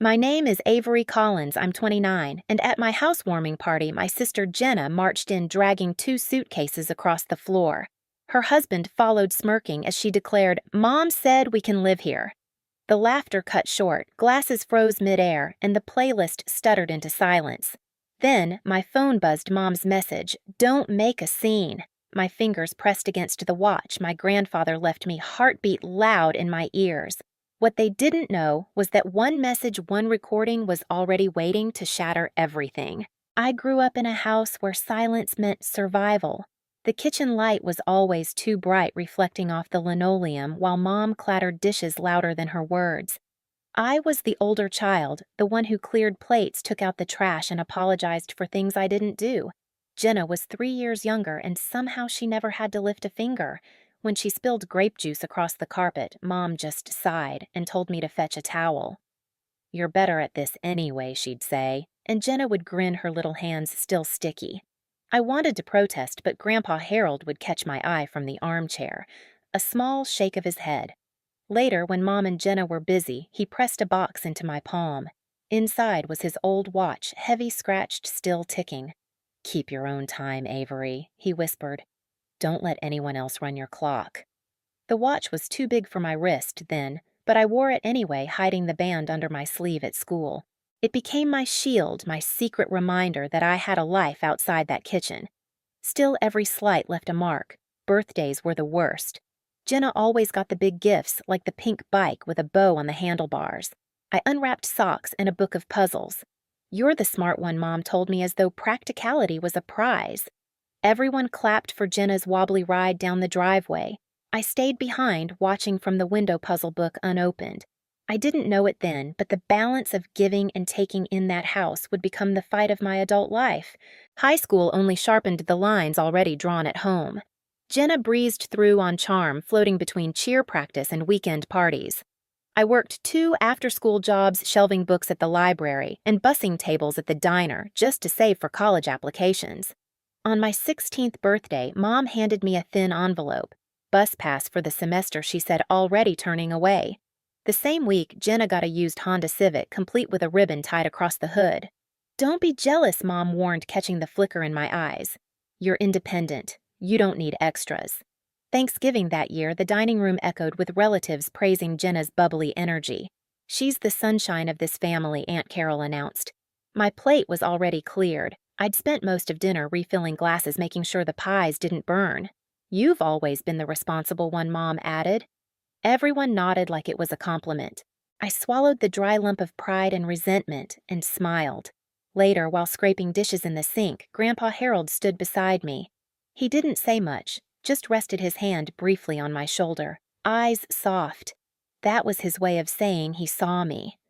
My name is Avery Collins. I'm 29, and at my housewarming party, my sister Jenna marched in dragging 2 suitcases across the floor. Her husband followed smirking as she declared, "Mom said we can live here." The laughter cut short, glasses froze midair, and the playlist stuttered into silence. Then, my phone buzzed Mom's message, "Don't make a scene." My fingers pressed against the watch my grandfather left me heartbeat loud in my ears. What they didn't know was that one message, one recording was already waiting to shatter everything. I grew up in a house where silence meant survival. The kitchen light was always too bright, reflecting off the linoleum while Mom clattered dishes louder than her words. I was the older child, the one who cleared plates, took out the trash, and apologized for things I didn't do. Jenna was 3 years younger, and somehow she never had to lift a finger. When she spilled grape juice across the carpet, Mom just sighed and told me to fetch a towel. "You're better at this anyway," she'd say, and Jenna would grin, her little hands still sticky. I wanted to protest, but Grandpa Harold would catch my eye from the armchair. A small shake of his head. Later, when Mom and Jenna were busy, he pressed a box into my palm. Inside was his old watch, heavy, scratched, still ticking. "Keep your own time, Avery," he whispered. "Don't let anyone else run your clock." The watch was too big for my wrist then, but I wore it anyway, hiding the band under my sleeve at school. It became my shield, my secret reminder that I had a life outside that kitchen. Still, every slight left a mark. Birthdays were the worst. Jenna always got the big gifts, like the pink bike with a bow on the handlebars. I unwrapped socks and a book of puzzles. "You're the smart one," Mom told me, as though practicality was a prize. Everyone clapped for Jenna's wobbly ride down the driveway. I stayed behind, watching from the window, puzzle book unopened. I didn't know it then, but the balance of giving and taking in that house would become the fight of my adult life. High school only sharpened the lines already drawn at home. Jenna breezed through on charm, floating between cheer practice and weekend parties. I worked 2 after-school jobs, shelving books at the library and bussing tables at the diner, just to save for college applications. On my 16th birthday, Mom handed me a thin envelope. Bus pass for the semester, she said, already turning away. The same week, Jenna got a used Honda Civic, complete with a ribbon tied across the hood. "Don't be jealous," Mom warned, catching the flicker in my eyes. "You're independent. You don't need extras." Thanksgiving that year, the dining room echoed with relatives praising Jenna's bubbly energy. "She's the sunshine of this family," Aunt Carol announced. My plate was already cleared. I'd spent most of dinner refilling glasses, making sure the pies didn't burn. "You've always been the responsible one," Mom added. Everyone nodded like it was a compliment. I swallowed the dry lump of pride and resentment and smiled. Later, while scraping dishes in the sink, Grandpa Harold stood beside me. He didn't say much, just rested his hand briefly on my shoulder, eyes soft. That was his way of saying he saw me.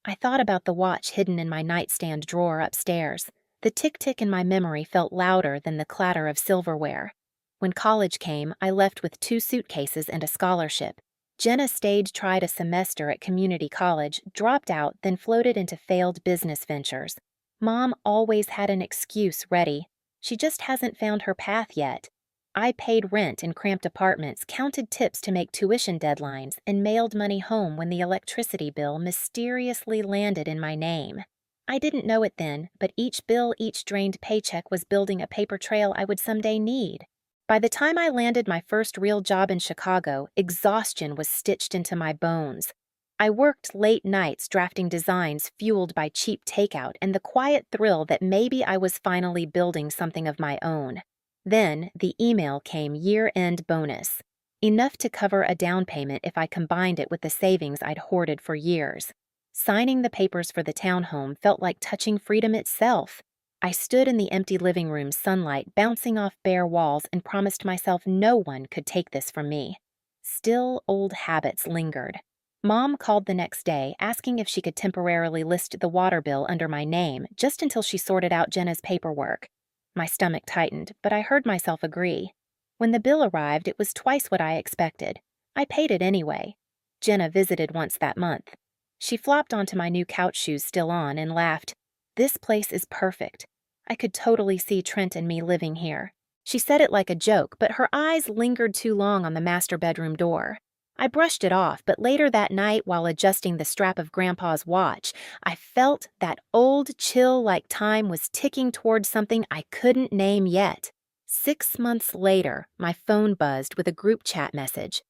I thought about the watch hidden in my nightstand drawer upstairs. The tick-tick in my memory felt louder than the clatter of silverware. When college came, I left with 2 suitcases and a scholarship. Jenna tried a semester at community college, dropped out, then floated into failed business ventures. Mom always had an excuse ready. She just hasn't found her path yet. I paid rent in cramped apartments, counted tips to make tuition deadlines, and mailed money home when the electricity bill mysteriously landed in my name. I didn't know it then, but each bill, each drained paycheck was building a paper trail I would someday need. By the time I landed my first real job in Chicago, exhaustion was stitched into my bones. I worked late nights drafting designs fueled by cheap takeout and the quiet thrill that maybe I was finally building something of my own. Then, the email came, year-end bonus. Enough to cover a down payment if I combined it with the savings I'd hoarded for years. Signing the papers for the townhome felt like touching freedom itself. I stood in the empty living room's sunlight, bouncing off bare walls, and promised myself no one could take this from me. Still, old habits lingered. Mom called the next day, asking if she could temporarily list the water bill under my name, just until she sorted out Jenna's paperwork. My stomach tightened, but I heard myself agree. When the bill arrived, it was twice what I expected. I paid it anyway. Jenna visited once that month. She flopped onto my new couch shoes still on and laughed. "This place is perfect. I could totally see Trent and me living here." She said it like a joke, but her eyes lingered too long on the master bedroom door. I brushed it off, but later that night, while adjusting the strap of Grandpa's watch, I felt that old chill like time was ticking towards something I couldn't name yet. 6 months later, my phone buzzed with a group chat message.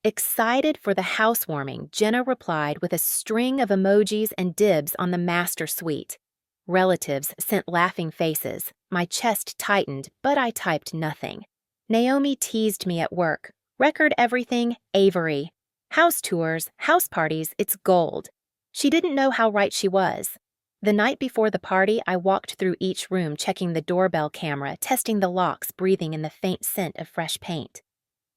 Excited for the housewarming, Jenna replied with a string of emojis and dibs on the master suite. Relatives sent laughing faces. My chest tightened, but I typed nothing. Naomi teased me at work. Record everything, Avery. House tours, house parties, it's gold. She didn't know how right she was. The night before the party, I walked through each room checking the doorbell camera, testing the locks, breathing in the faint scent of fresh paint.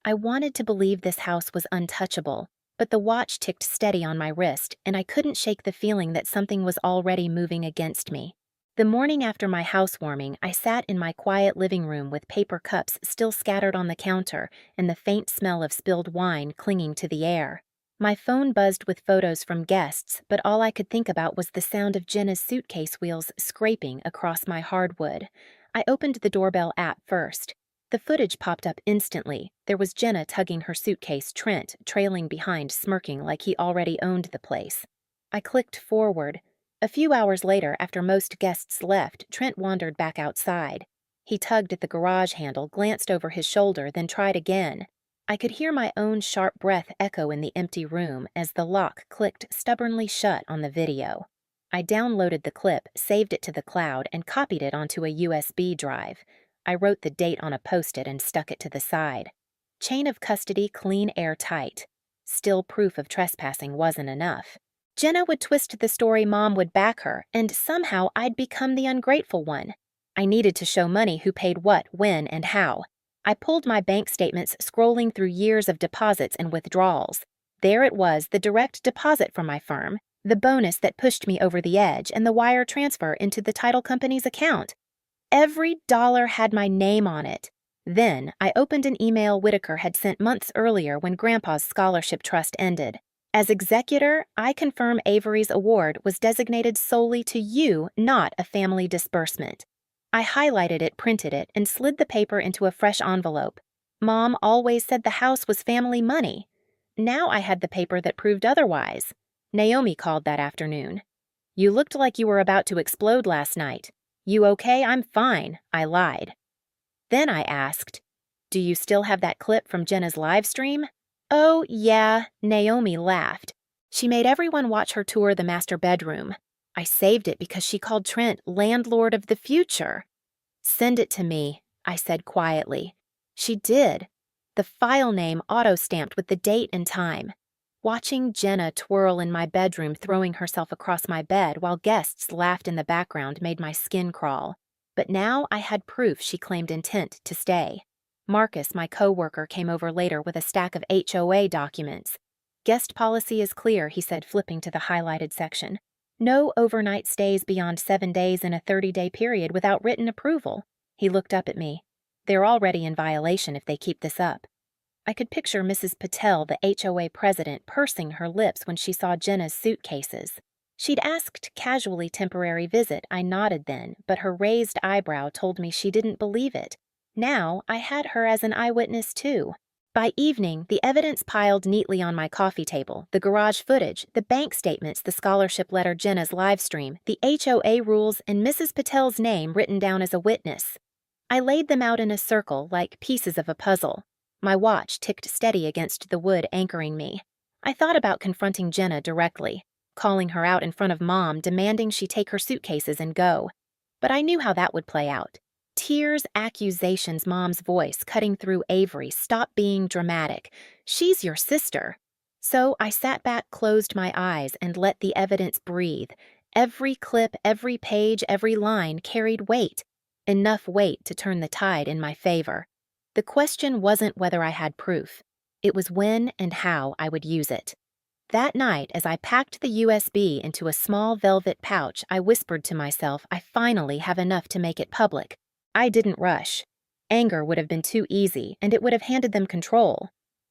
I wanted to believe this house was untouchable, but the watch ticked steady on my wrist, and I couldn't shake the feeling that something was already moving against me. The morning after my housewarming, I sat in my quiet living room with paper cups still scattered on the counter and the faint smell of spilled wine clinging to the air. My phone buzzed with photos from guests, but all I could think about was the sound of Jenna's suitcase wheels scraping across my hardwood. I opened the doorbell app first. The footage popped up instantly. There was Jenna tugging her suitcase, Trent trailing behind, smirking like he already owned the place. I clicked forward. A few hours later, after most guests left, Trent wandered back outside. He tugged at the garage handle, glanced over his shoulder, then tried again. I could hear my own sharp breath echo in the empty room as the lock clicked stubbornly shut on the video. I downloaded the clip, saved it to the cloud, and copied it onto a USB drive. I wrote the date on a Post-it and stuck it to the side. Chain of custody clean airtight. Still proof of trespassing wasn't enough. Jenna would twist the story Mom would back her, and somehow I'd become the ungrateful one. I needed to show money who paid what, when, and how. I pulled my bank statements, scrolling through years of deposits and withdrawals. There it was, the direct deposit from my firm, the bonus that pushed me over the edge, and the wire transfer into the title company's account. Every dollar had my name on it. Then I opened an email Whitaker had sent months earlier when Grandpa's scholarship trust ended. As executor, I confirm Avery's award was designated solely to you, not a family disbursement. I highlighted it, printed it, and slid the paper into a fresh envelope. Mom always said the house was family money. Now I had the paper that proved otherwise. Naomi called that afternoon. "You looked like you were about to explode last night." "You okay?" "I'm fine," I lied. Then I asked, "Do you still have that clip from Jenna's live stream?" "Oh, yeah," Naomi laughed. She made everyone watch her tour the master bedroom. I saved it because she called Trent landlord of the future. "Send it to me," I said quietly. She did. The file name auto-stamped with the date and time. Watching Jenna twirl in my bedroom, throwing herself across my bed while guests laughed in the background, made my skin crawl. But now I had proof she claimed intent to stay. Marcus, my co-worker, came over later with a stack of HOA documents. "Guest policy is clear," he said, flipping to the highlighted section. "No overnight stays beyond 7 days in a 30-day period without written approval." He looked up at me. "They're already in violation if they keep this up." I could picture Mrs. Patel, the HOA president, pursing her lips when she saw Jenna's suitcases. She'd asked casually temporary visit. I nodded then, but her raised eyebrow told me she didn't believe it. Now I had her as an eyewitness too. By evening, the evidence piled neatly on my coffee table, the garage footage, the bank statements, the scholarship letter, Jenna's live stream, the HOA rules, and Mrs. Patel's name written down as a witness. I laid them out in a circle like pieces of a puzzle. My watch ticked steady against the wood anchoring me. I thought about confronting Jenna directly, calling her out in front of Mom, demanding she take her suitcases and go. But I knew how that would play out. Tears, accusations, Mom's voice cutting through Avery. "Stop being dramatic. She's your sister." So I sat back, closed my eyes, and let the evidence breathe. Every clip, every page, every line carried weight. Enough weight to turn the tide in my favor. The question wasn't whether I had proof. It was when and how I would use it. That night, as I packed the USB into a small velvet pouch, I whispered to myself, I finally have enough to make it public. I didn't rush. Anger would have been too easy, and it would have handed them control.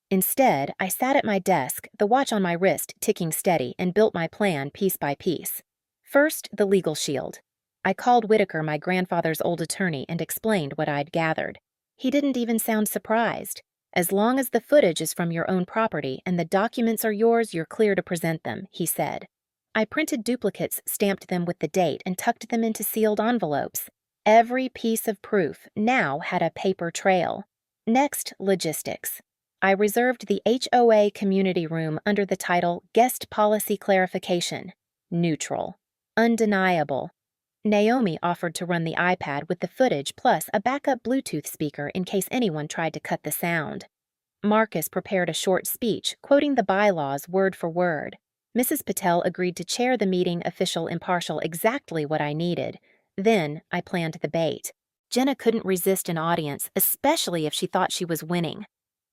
Instead, I sat at my desk, the watch on my wrist ticking steady, and built my plan piece by piece. First, the legal shield. I called Whitaker, my grandfather's old attorney, and explained what I'd gathered. He didn't even sound surprised. As long as the footage is from your own property and the documents are yours, you're clear to present them, he said. I printed duplicates, stamped them with the date, and tucked them into sealed envelopes. Every piece of proof now had a paper trail. Next, logistics. I reserved the HOA community room under the title Guest Policy Clarification. Neutral. Undeniable. Naomi offered to run the iPad with the footage plus a backup Bluetooth speaker in case anyone tried to cut the sound. Marcus prepared a short speech, quoting the bylaws word for word. Mrs. Patel agreed to chair the meeting official impartial exactly what I needed. Then I planned the bait. Jenna couldn't resist an audience, especially if she thought she was winning.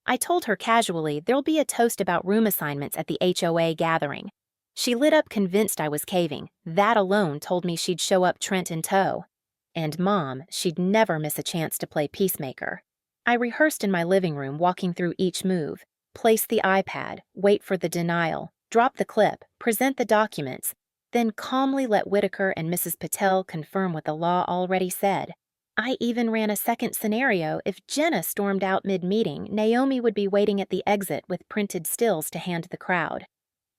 I told her casually there'll be a toast about room assignments at the HOA gathering. She lit up convinced I was caving. That alone told me she'd show up Trent in tow. And Mom, she'd never miss a chance to play peacemaker. I rehearsed in my living room, walking through each move. Place the iPad, wait for the denial, drop the clip, present the documents, then calmly let Whitaker and Mrs. Patel confirm what the law already said. I even ran a second scenario. If Jenna stormed out mid-meeting, Naomi would be waiting at the exit with printed stills to hand the crowd.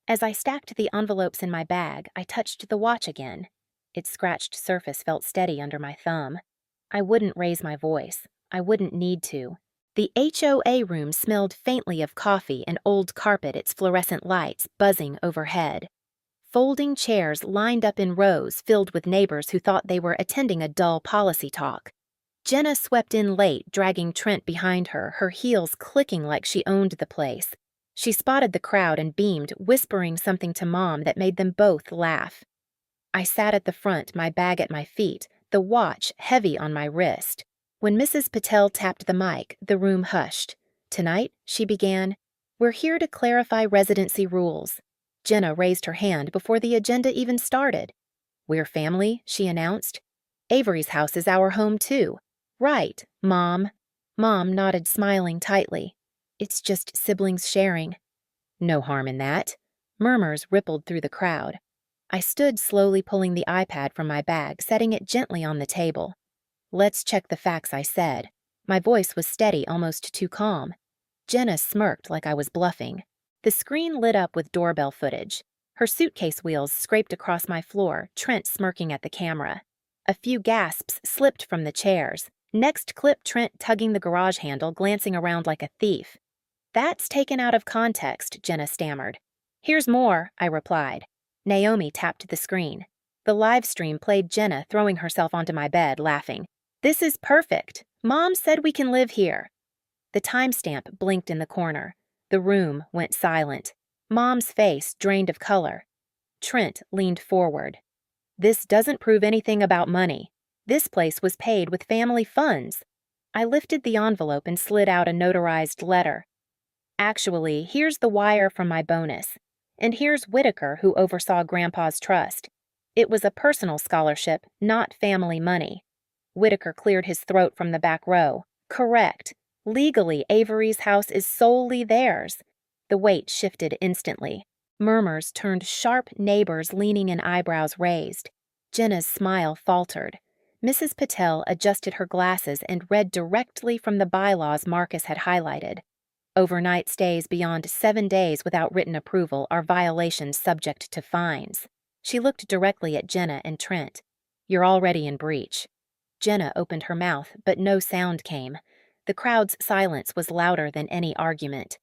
As I stacked the envelopes in my bag, I touched the watch again. Its scratched surface felt steady under my thumb. I wouldn't raise my voice. I wouldn't need to. The HOA room smelled faintly of coffee and old carpet, its fluorescent lights buzzing overhead. Folding chairs lined up in rows filled with neighbors who thought they were attending a dull policy talk. Jenna swept in late, dragging Trent behind her, her heels clicking like she owned the place. She spotted the crowd and beamed, whispering something to Mom that made them both laugh. I sat at the front, my bag at my feet, the watch heavy on my wrist. When Mrs. Patel tapped the mic, the room hushed. Tonight, she began, "We're here to clarify residency rules." Jenna raised her hand before the agenda even started. "We're family," she announced. "Avery's house is our home, too." "Right, Mom." Mom nodded, smiling tightly. "It's just siblings sharing." "No harm in that." Murmurs rippled through the crowd. I stood slowly pulling the iPad from my bag, setting it gently on the table. "Let's check the facts," I said. My voice was steady, almost too calm. Jenna smirked like I was bluffing. The screen lit up with doorbell footage. Her suitcase wheels scraped across my floor, Trent smirking at the camera. A few gasps slipped from the chairs. Next clip, Trent tugging the garage handle, glancing around like a thief. "That's taken out of context," Jenna stammered. "Here's more," I replied. Naomi tapped the screen. The live stream played Jenna throwing herself onto my bed, laughing. "This is perfect. Mom said we can live here." The timestamp blinked in the corner. The room went silent. Mom's face drained of color. Trent leaned forward. "This doesn't prove anything about money. This place was paid with family funds." I lifted the envelope and slid out a notarized letter. "Actually, here's the wire from my bonus. And here's Whitaker, who oversaw Grandpa's trust. It was a personal scholarship, not family money." Whitaker cleared his throat from the back row. "Correct. Legally, Avery's house is solely theirs." The weight shifted instantly. Murmurs turned sharp, neighbors leaning and eyebrows raised. Jenna's smile faltered. Mrs. Patel adjusted her glasses and read directly from the bylaws Marcus had highlighted. Overnight stays beyond 7 days without written approval are violations subject to fines. She looked directly at Jenna and Trent. "You're already in breach." Jenna opened her mouth, but no sound came. The crowd's silence was louder than any argument.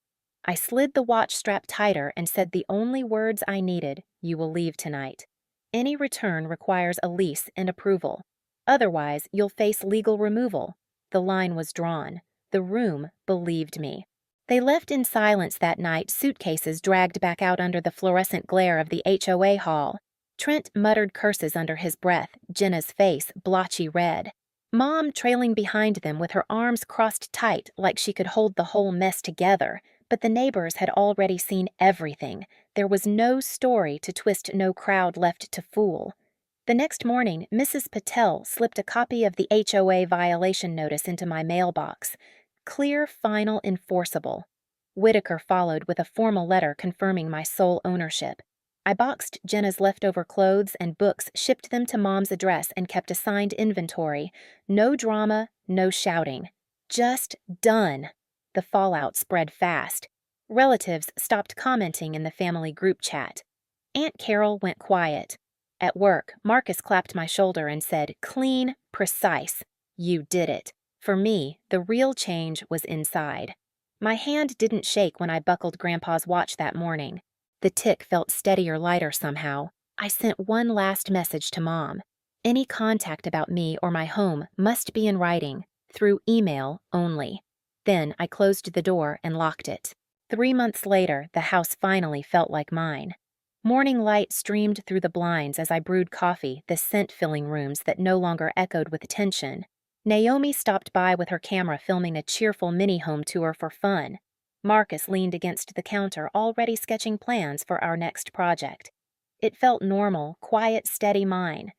I slid the watch strap tighter and said the only words I needed: "You will leave tonight. Any return requires a lease and approval. Otherwise, you'll face legal removal." The line was drawn. The room believed me. They left in silence that night, suitcases dragged back out under the fluorescent glare of the HOA hall. Trent muttered curses under his breath, Jenna's face blotchy red. Mom trailing behind them with her arms crossed tight like she could hold the whole mess together. But the neighbors had already seen everything. There was no story to twist, no crowd left to fool. The next morning, Mrs. Patel slipped a copy of the HOA violation notice into my mailbox. Clear, final, enforceable. Whitaker followed with a formal letter confirming my sole ownership. I boxed Jenna's leftover clothes and books, shipped them to Mom's address, and kept a signed inventory. No drama, no shouting. Just done. The fallout spread fast. Relatives stopped commenting in the family group chat. Aunt Carol went quiet. At work, Marcus clapped my shoulder and said, "Clean, precise. You did it." For me, the real change was inside. My hand didn't shake when I buckled Grandpa's watch that morning. The tick felt steadier, lighter somehow. I sent one last message to Mom. Any contact about me or my home must be in writing, through email only. Then I closed the door and locked it. 3 months later, the house finally felt like mine. Morning light streamed through the blinds as I brewed coffee, the scent filling rooms that no longer echoed with tension. Naomi stopped by with her camera filming a cheerful mini-home tour for fun. Marcus leaned against the counter, already sketching plans for our next project. It felt normal, quiet, steady mine.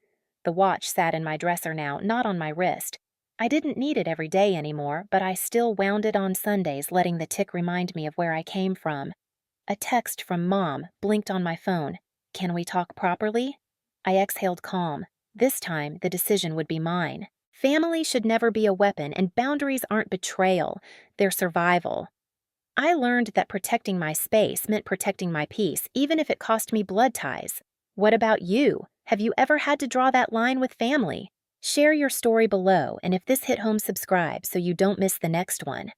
The watch sat in my dresser now, not on my wrist. I didn't need it every day anymore, but I still wound it on Sundays, letting the tick remind me of where I came from. A text from Mom blinked on my phone. "Can we talk properly?" I exhaled calm. This time, the decision would be mine. Family should never be a weapon, and boundaries aren't betrayal, they're survival. I learned that protecting my space meant protecting my peace, even if it cost me blood ties. What about you? Have you ever had to draw that line with family? Share your story below, and if this hit home, subscribe so you don't miss the next one.